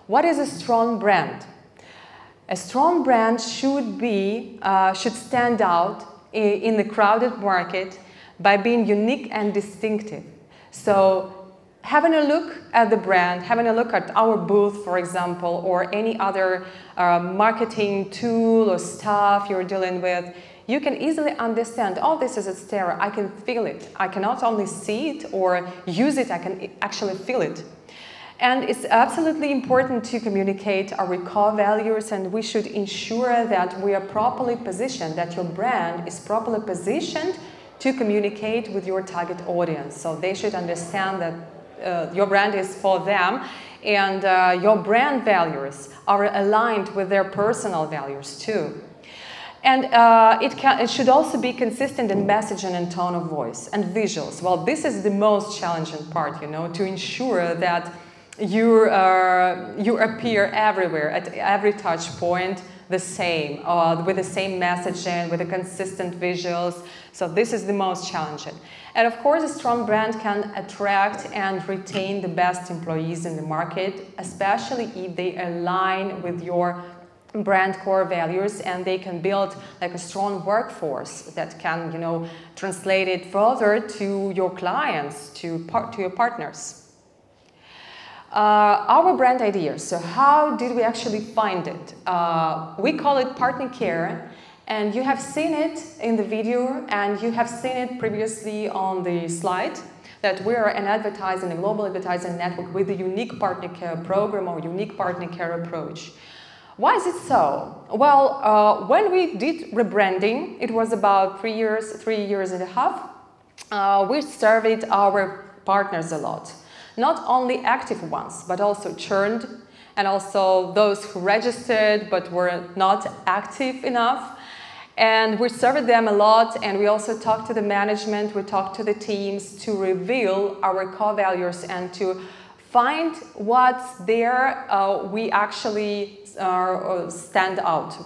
What is a strong brand? A strong brand should stand out in the crowded market by being unique and distinctive. So having a look at the brand, having a look at our booth, for example, or any other marketing tool or stuff you're dealing with, you can easily understand, oh, this is Adsterra, I can feel it. I can not only see it or use it, I can actually feel it. And it's absolutely important to communicate our core values, and we should ensure that we are properly positioned, that your brand is properly positioned to communicate with your target audience. So they should understand that your brand is for them, and your brand values are aligned with their personal values too. And it should also be consistent in messaging and tone of voice and visuals. Well, this is the most challenging part, you know, to ensure that you appear everywhere, at every touch point, the same, with the same messaging, with the consistent visuals. So this is the most challenging. And of course, a strong brand can attract and retain the best employees in the market, especially if they align with your brand core values, and they can build like a strong workforce that can, you know, translate it further to your clients, to your partners. Our brand idea, so how did we actually find it? We call it partner care, and you have seen it in the video, and you have seen it previously on the slide, that we are an advertising, a global advertising network with a unique partner care program or unique partner care approach. Why is it so? Well, when we did rebranding, it was about 3 years and a half, we surveyed our partners a lot. Not only active ones, but also churned, and also those who registered but were not active enough. And we surveyed them a lot, and we also talked to the management, we talked to the teams to reveal our core values and to find what's there we actually stand out.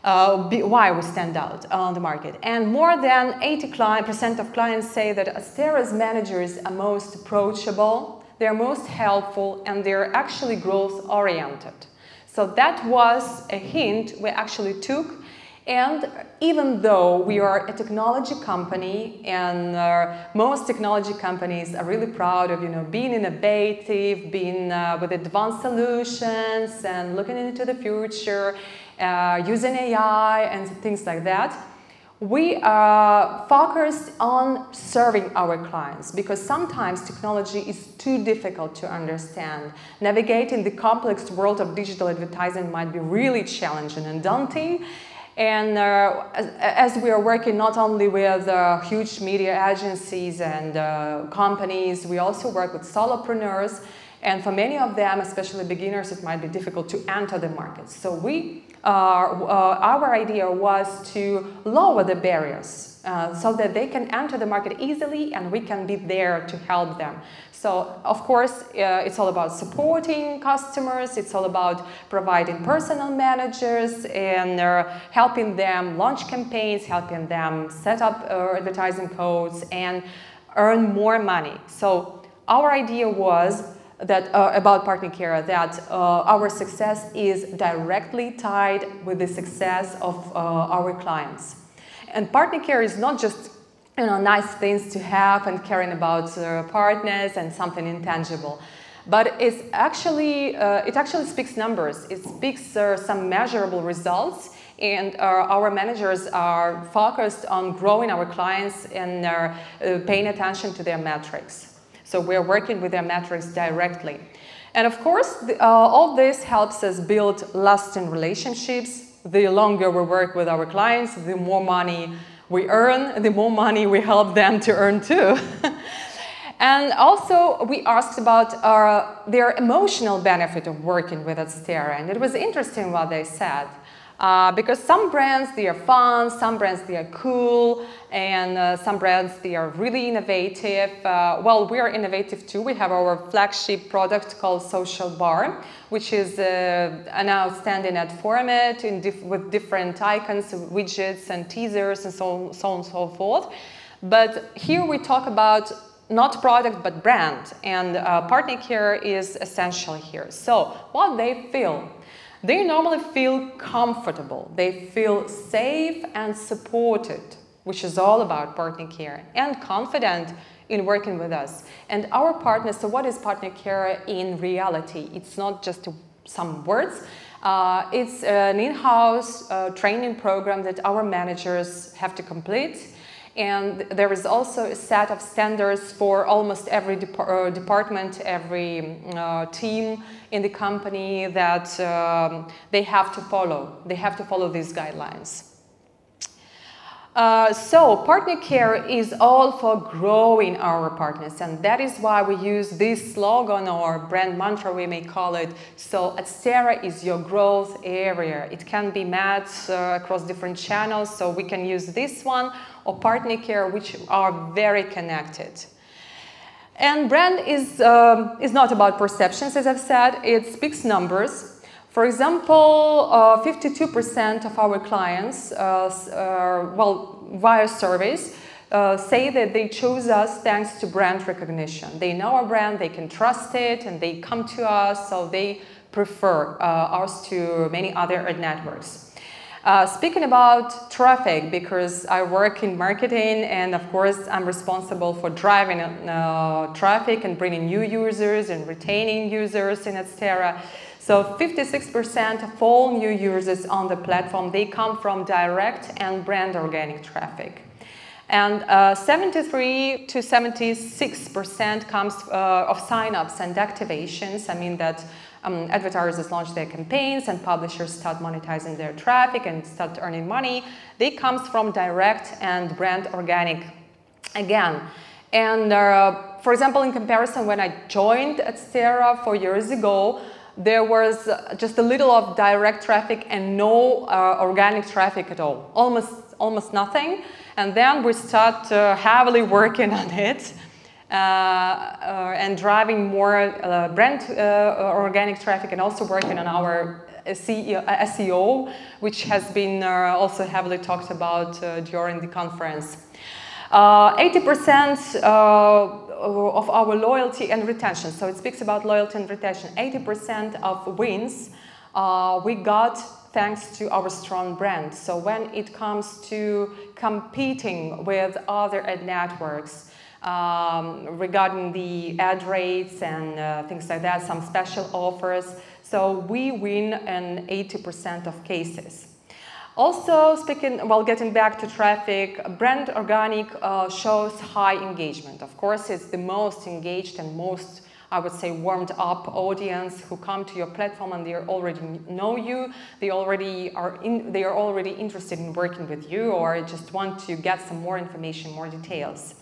Why we stand out on the market. And more than 80% of clients say that Adsterra's managers are most approachable, they're most helpful, and they're actually growth oriented. So that was a hint we actually took. And even though we are a technology company, and most technology companies are really proud of, you know, being innovative, being with advanced solutions and looking into the future, using AI and things like that, we are focused on serving our clients, because sometimes technology is too difficult to understand. Navigating the complex world of digital advertising might be really challenging and daunting. And as we are working not only with huge media agencies and companies, we also work with solopreneurs. And for many of them, especially beginners, it might be difficult to enter the market. So our idea was to lower the barriers so that they can enter the market easily, and we can be there to help them. So, of course, it's all about supporting customers, it's all about providing personal managers and helping them launch campaigns, helping them set up advertising codes and earn more money. So, our idea was that about partner care, that our success is directly tied with the success of our clients. And partner care is not just, you know, nice things to have and caring about partners and something intangible, but it's actually it actually speaks numbers. It speaks some measurable results, and our managers are focused on growing our clients and paying attention to their metrics. So we're working with their metrics directly. And of course, all this helps us build lasting relationships. The longer we work with our clients, the more money we earn, the more money we help them to earn too. And also, we asked about their emotional benefit of working with Adsterra, and it was interesting what they said. Because some brands, they are fun, some brands, they are cool, and some brands, they are really innovative. Well, we are innovative too. We have our flagship product called Social Bar, which is an outstanding ad format with different icons, widgets, and teasers, and so on and so forth. But here we talk about not product but brand, and partner care is essential here. So what they feel? They normally feel comfortable, they feel safe and supported, which is all about partner care, and confident in working with us. And our partners, so what is partner care in reality? It's not just some words. It's an in-house training program that our managers have to complete. And there is also a set of standards for almost every department, every team in the company that they have to follow. They have to follow these guidelines. So partner care is all for growing our partners, and that is why we use this slogan or brand mantra, we may call it. So Adsterra is your growth area. It can be met across different channels, so we can use this one or partner care, which are very connected. And brand is not about perceptions, as I've said. It speaks numbers. For example, 52% of our clients, via surveys, say that they chose us thanks to brand recognition. They know our brand, they can trust it, and they come to us, so they prefer ours to many other ad networks. Speaking about traffic, because I work in marketing, and of course I'm responsible for driving traffic and bringing new users and retaining users in Adsterra. So 56% of all new users on the platform, they come from direct and brand organic traffic. And 73 to 76% comes of signups and activations. I mean that advertisers launch their campaigns and publishers start monetizing their traffic and start earning money. They comes from direct and brand organic again. And for example, in comparison, when I joined Adsterra 4 years ago, there was just a little of direct traffic and no organic traffic at all, almost nothing. And then we start heavily working on it and driving more brand organic traffic, and also working on our SEO, which has been also heavily talked about during the conference. 80% of our loyalty and retention, so it speaks about loyalty and retention, 80% of wins we got thanks to our strong brand. So when it comes to competing with other ad networks regarding the ad rates and things like that, some special offers, so we win in 80% of cases. Also, getting back to traffic, brand organic shows high engagement. Of course, it's the most engaged and most, I would say, warmed up audience who come to your platform and they already know you. They are already interested in working with you, or just want to get some more information, more details.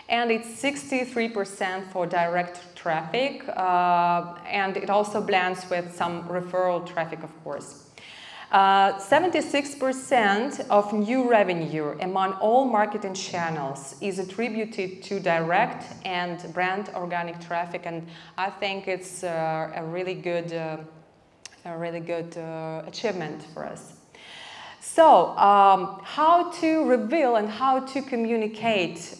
And it's 63% for direct traffic, and it also blends with some referral traffic, of course. 76% of new revenue among all marketing channels is attributed to direct and brand organic traffic, and I think it's a really good achievement for us. So, how to reveal and how to communicate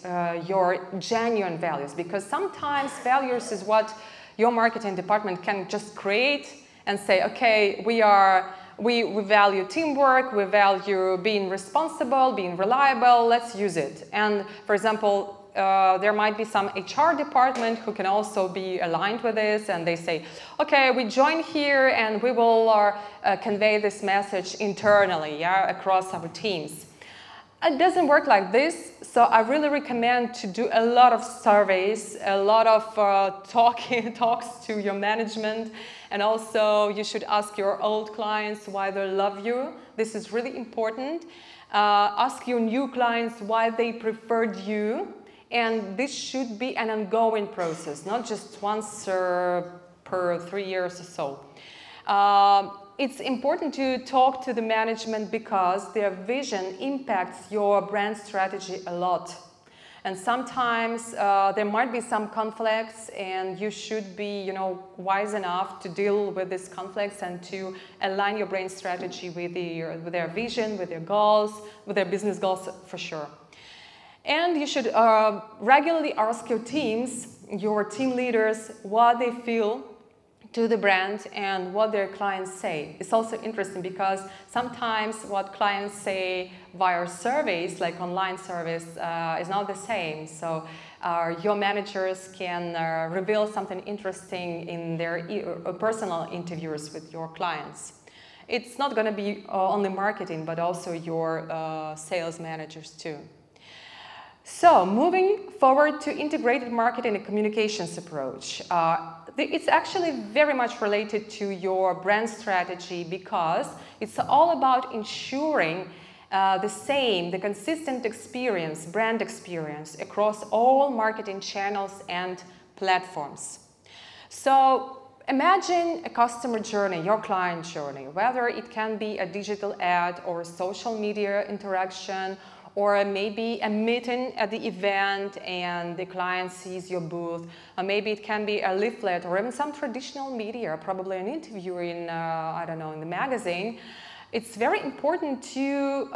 your genuine values? Because sometimes values is what your marketing department can just create and say, okay, we value teamwork, we value being responsible, being reliable, let's use it. And for example, there might be some HR department who can also be aligned with this, and they say, okay, we join here and we will convey this message internally, yeah, across our teams. It doesn't work like this, so I really recommend to do a lot of surveys, a lot of talks to your management, and also you should ask your old clients why they love you. This is really important. Ask your new clients why they preferred you, and this should be an ongoing process, not just once per 3 years or so. It's important to talk to the management because their vision impacts your brand strategy a lot. And sometimes there might be some conflicts, and you should be, wise enough to deal with these conflicts and to align your brand strategy with their vision, with their goals, with their business goals for sure. And you should regularly ask your teams, your team leaders, what they feel to the brand and what their clients say. It's also interesting because sometimes what clients say via surveys, like online surveys, is not the same. So your managers can reveal something interesting in their personal interviews with your clients. It's not going to be only marketing, but also your sales managers too. So, moving forward to integrated marketing and communications approach. It's actually very much related to your brand strategy because it's all about ensuring the consistent experience, brand experience across all marketing channels and platforms. So, imagine a customer journey, your client journey, whether it can be a digital ad or a social media interaction, or maybe a meeting at the event and the client sees your booth. Maybe it can be a leaflet or even some traditional media, probably an interview in, I don't know, in the magazine. It's very important to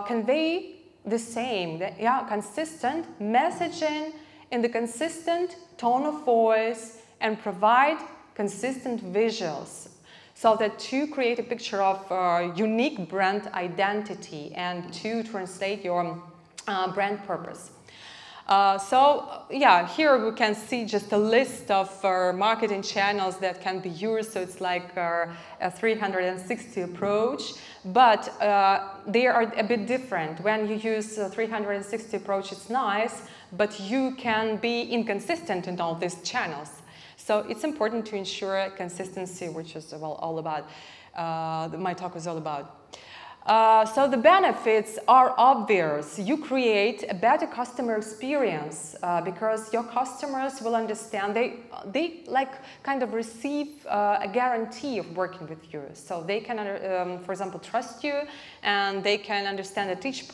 convey the same, consistent messaging in the consistent tone of voice and provide consistent visuals, so that to create a picture of unique brand identity and to translate your brand purpose. Here we can see just a list of marketing channels that can be used. So it's like a 360 approach, but they are a bit different. When you use a 360 approach, it's nice, but you can be inconsistent in all these channels. So it's important to ensure consistency, which is all about, my talk is all about. So the benefits are obvious. You create a better customer experience because your customers will understand, they like kind of receive a guarantee of working with you. So they can, for example, trust you, and they can understand at each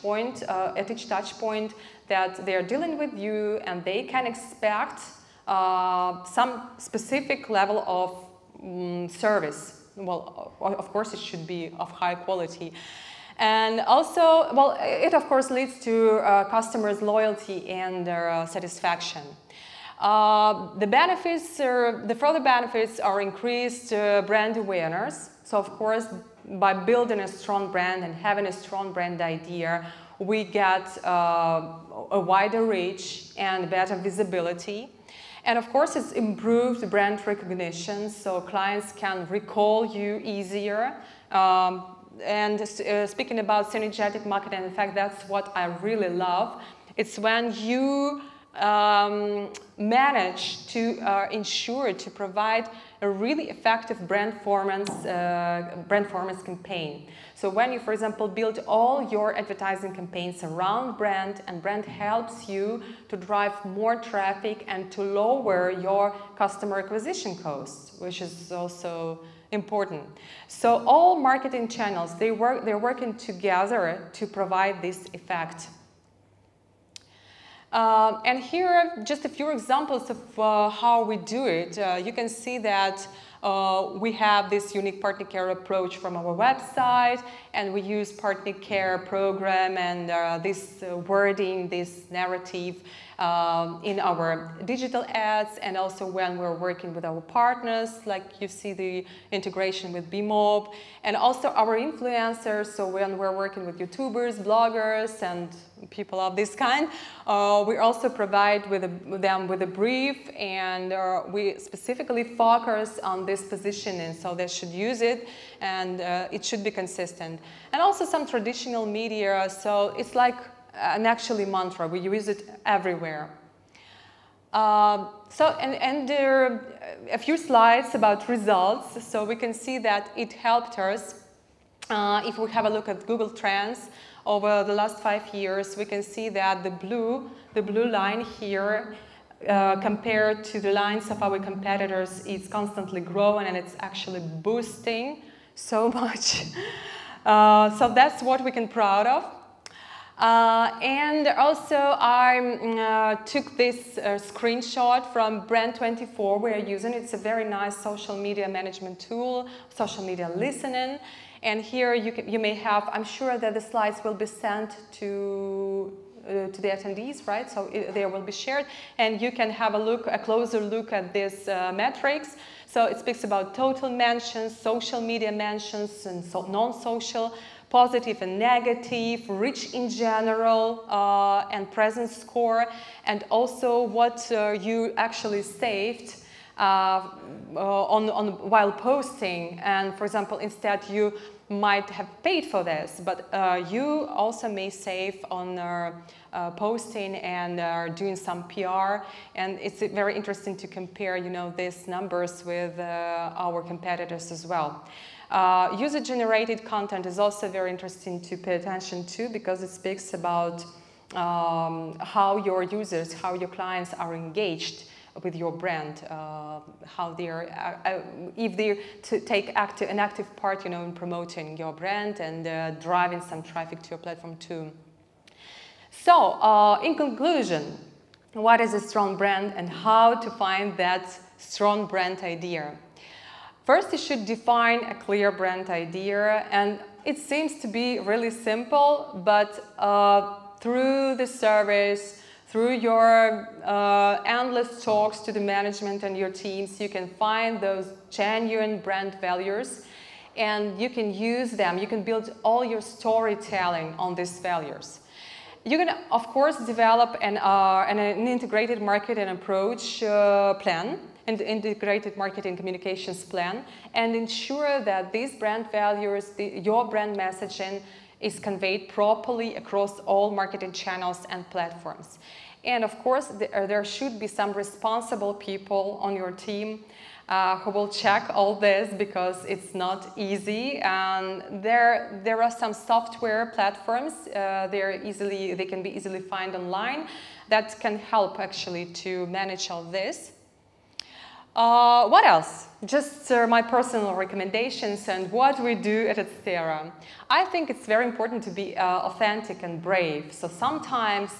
touch point that they are dealing with you, and they can expect some specific level of service. Well, of course, it should be of high quality. And also, well, it of course leads to customers' loyalty and their satisfaction. The further benefits are increased brand awareness. So, of course, by building a strong brand and having a strong brand idea, we get a wider reach and better visibility. And of course, it's improved brand recognition, so clients can recall you easier. Speaking about synergetic marketing, in fact, that's what I really love. It's when you manage to ensure to provide a really effective brand performance campaign. So when you, for example, build all your advertising campaigns around brand, and brand helps you to drive more traffic and to lower your customer acquisition costs, which is also important. So all marketing channels, they're working together to provide this effect. And here are just a few examples of how we do it. You can see that we have this unique partner care approach from our website, and we use partner care program and this wording, this narrative in our digital ads, and also when we're working with our partners, like you see the integration with BMOB, and also our influencers. So when we're working with YouTubers, bloggers, and people of this kind, we also provide them with a brief, and we specifically focus on this positioning, so they should use it, and it should be consistent. And also some traditional media, so it's like an actually mantra. We use it everywhere. There are a few slides about results. So we can see that it helped us. If we have a look at Google Trends over the last 5 years, we can see that the blue line here compared to the lines of our competitors, it's constantly growing, and it's actually boosting so much. So that's what we can be proud of. And also I took this screenshot from Brand24 we are using. It's a very nice social media management tool, social media listening. And here you may have, I'm sure that the slides will be sent to to the attendees, right? So they will be shared, and you can have a closer look at these metrics. So it speaks about total mentions, social media mentions, and so non-social, positive and negative, reach in general, and presence score, and also what you actually saved while posting. And for example, instead you might have paid for this, but you also may save on posting and doing some PR. And it's very interesting to compare, you know, these numbers with our competitors as well. User-generated content is also very interesting to pay attention to, because it speaks about how your users, how your clients are engaged with your brand, how they're, if they take an active part, you know, in promoting your brand and driving some traffic to your platform too. So, in conclusion, what is a strong brand and how to find that strong brand idea? First, you should define a clear brand idea, and it seems to be really simple, but through the service, through your endless talks to the management and your teams, you can find those genuine brand values, and you can use them. You can build all your storytelling on these values. You can, of course, develop an integrated marketing approach plan, and integrated marketing communications plan, and ensure that these brand values, your brand messaging, is conveyed properly across all marketing channels and platforms. And of course, there should be some responsible people on your team who will check all this, because it's not easy. And there are some software platforms, they can be easily found online, that can help actually to manage all this. What else? Just my personal recommendations and what we do at Adsterra. I think it's very important to be authentic and brave. So sometimes,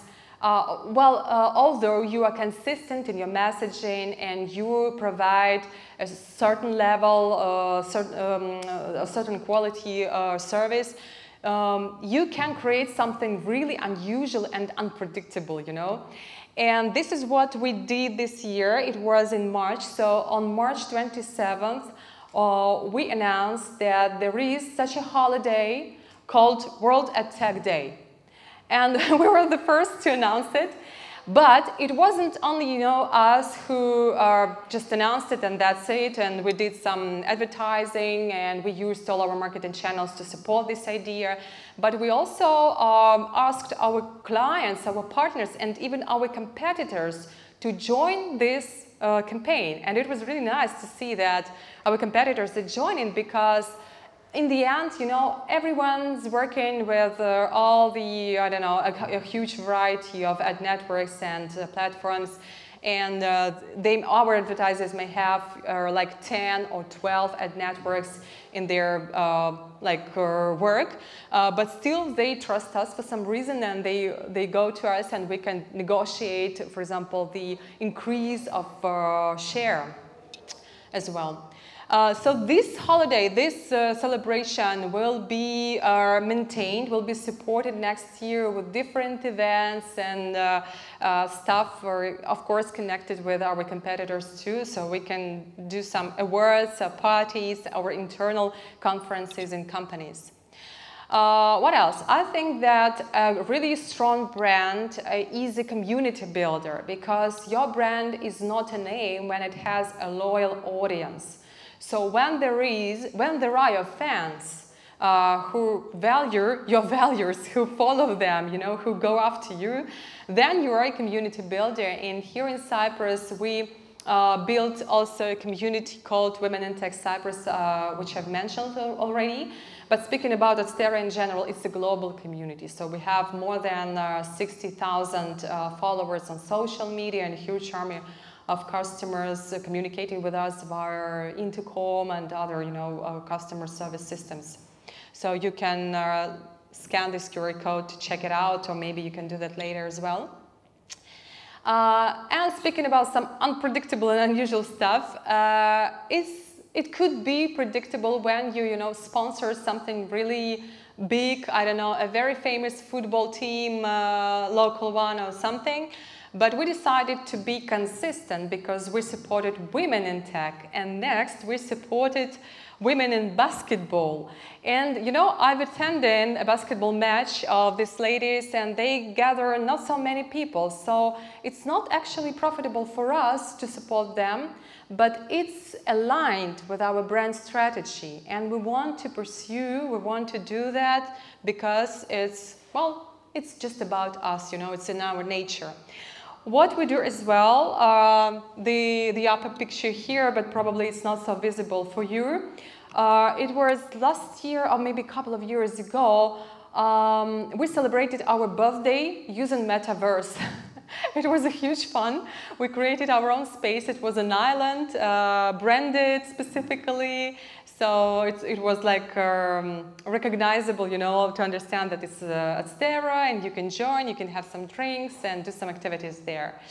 although you are consistent in your messaging and you provide a certain level, a certain quality service, you can create something really unusual and unpredictable, you know. And this is what we did this year. It was in March. So on March 27th, we announced that there is such a holiday called World AdTech Day. And we were the first to announce it. But it wasn't only, you know, us who just announced it and that's it. And we did some advertising and we used all our marketing channels to support this idea. But we also asked our clients, our partners, and even our competitors to join this campaign. And it was really nice to see that our competitors did join in, because in the end, you know, everyone's working with all the, I don't know, a huge variety of ad networks and platforms. And our advertisers may have like 10 or 12 ad networks in their work, but still they trust us for some reason, and they go to us, and we can negotiate, for example, the increase of share as well. So this holiday, this celebration will be maintained, will be supported next year with different events and stuff, of course, connected with our competitors too. So we can do some awards, parties, our internal conferences in companies. What else? I think that a really strong brand is a community builder, because your brand is not a name when it has a loyal audience. So when there are your fans who value your values, who follow them, you know, who go after you, then you are a community builder. And here in Cyprus, we built also a community called Women in Tech Cyprus, which I've mentioned already. But speaking about Adsterra in general, it's a global community. So we have more than 60,000 followers on social media and a huge army of customers communicating with us via intercom and other, you know, customer service systems. So you can scan this QR code to check it out, or maybe you can do that later as well. And speaking about some unpredictable and unusual stuff, it could be predictable when you sponsor something really big, I don't know, a very famous football team, local one or something. But we decided to be consistent because we supported women in tech. And next, we supported women in basketball. And, you know, I've attended a basketball match of these ladies, and they gather not so many people. So it's not actually profitable for us to support them, but it's aligned with our brand strategy. And we want to pursue, we want to do that because it's, well, it's just about us, you know, it's in our nature. What we do as well, the upper picture here, but probably it's not so visible for you. It was last year or maybe a couple of years ago, we celebrated our birthday using Metaverse. It was a huge fun. We created our own space. It was an island, branded specifically. So it was like recognizable, you know, to understand that it's Adsterra, and you can join, you can have some drinks and do some activities there.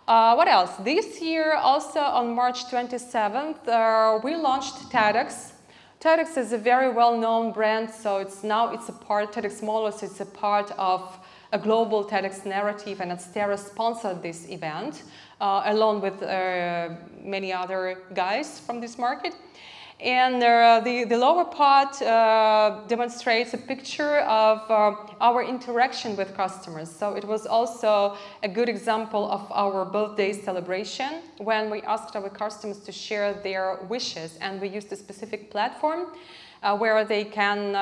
What else? This year, also on March 27th, we launched TEDx. TEDx is a very well-known brand, so it's a part, TEDx Models, it's a part of a global TEDx narrative, and Adsterra sponsored this event, along with many other guys from this market. And the lower part demonstrates a picture of our interaction with customers. So it was also a good example of our birthday celebration when we asked our customers to share their wishes, and we used a specific platform where they can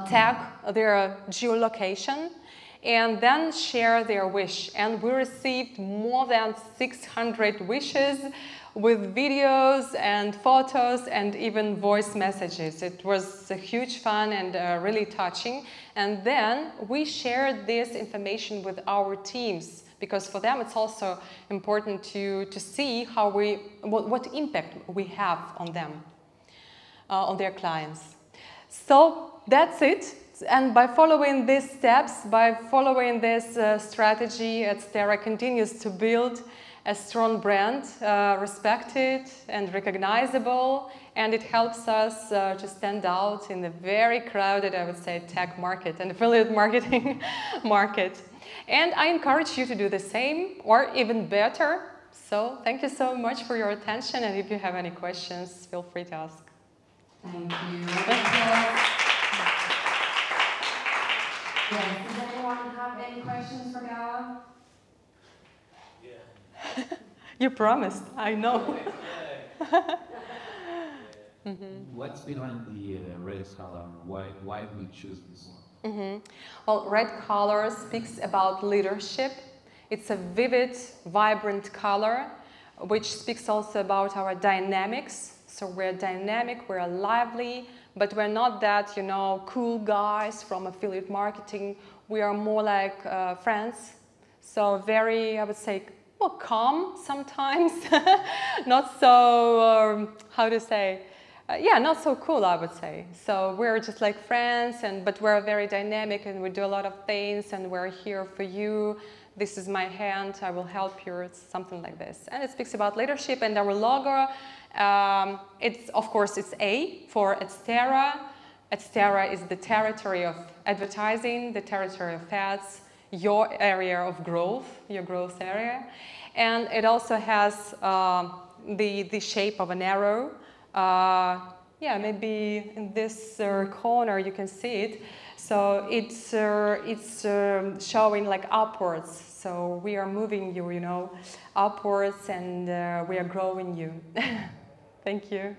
tag their geolocation and then share their wish. And we received more than 600 wishes with videos and photos and even voice messages. It was a huge fun and really touching. And then we shared this information with our teams, because for them it's also important to see how what impact we have on them, on their clients. So that's it. And by following these steps, by following this strategy, Adsterra continues to build a strong brand, respected and recognizable, and it helps us to stand out in the very crowded, I would say, tech market and affiliate marketing market. And I encourage you to do the same, or even better. So thank you so much for your attention, and if you have any questions, feel free to ask. Thank you. Yes, does anyone have any questions for Gala? You promised, I know. What's behind the red color? Why did we choose this one? Well, red color speaks about leadership. It's a vivid, vibrant color, which speaks also about our dynamics. So we're dynamic, we're lively, but we're not that, you know, cool guys from affiliate marketing. We are more like friends. So very, I would say, well, calm sometimes, not so, how to say, yeah, not so cool, I would say. So we're just like friends, but we're very dynamic, and we do a lot of things, and we're here for you. This is my hand, I will help you. It's something like this. And it speaks about leadership, and our logo, of course, it's A for Adsterra. Adsterra is the territory of advertising, the territory of ads, your area of growth, your growth area. And it also has the shape of an arrow. Yeah, maybe in this corner you can see it. So it's showing like upwards. So we are moving you, you know, upwards, and we are growing you. Thank you.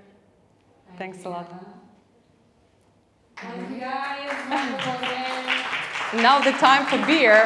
Thanks a lot. Thank you guys. Wonderful day. Now the time for beer.